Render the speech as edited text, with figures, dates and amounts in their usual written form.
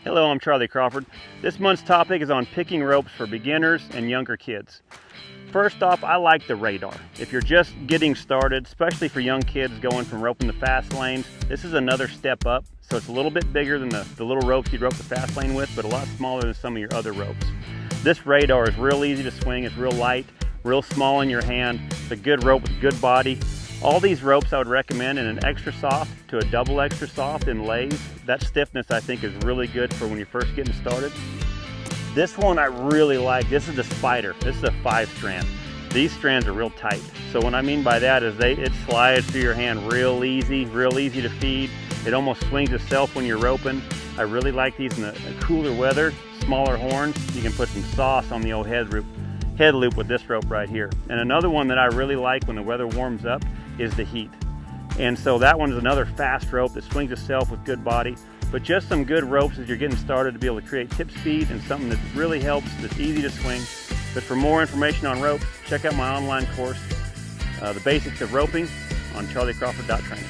Hello, I'm Charly Crawford. This month's topic is on picking ropes for beginners and younger kids. First off, I like the radar. If you're just getting started, especially for young kids going from roping the fast lanes, this is another step up. So it's a little bit bigger than the little ropes you'd rope the fast lane with, but a lot smaller than some of your other ropes. This radar is real easy to swing, it's real light, real small in your hand. It's a good rope with good body. All these ropes I would recommend in an extra soft to a double extra soft in lays. That stiffness I think is really good for when you're first getting started. This one I really like. This is the Spider. This is a 5-strand. These strands are real tight. So what I mean by that is it slides through your hand real easy to feed. It almost swings itself when you're roping. I really like these in the cooler weather, smaller horns. You can put some sauce on the old head loop with this rope right here. And another one that I really like when the weather warms up is the Heat. And so that one is another fast rope that swings itself with good body, but just some good ropes as you're getting started to be able to create tip speed and something that really helps, that's easy to swing. But for more information on ropes, check out my online course, The Basics of Roping, on charlycrawford.training.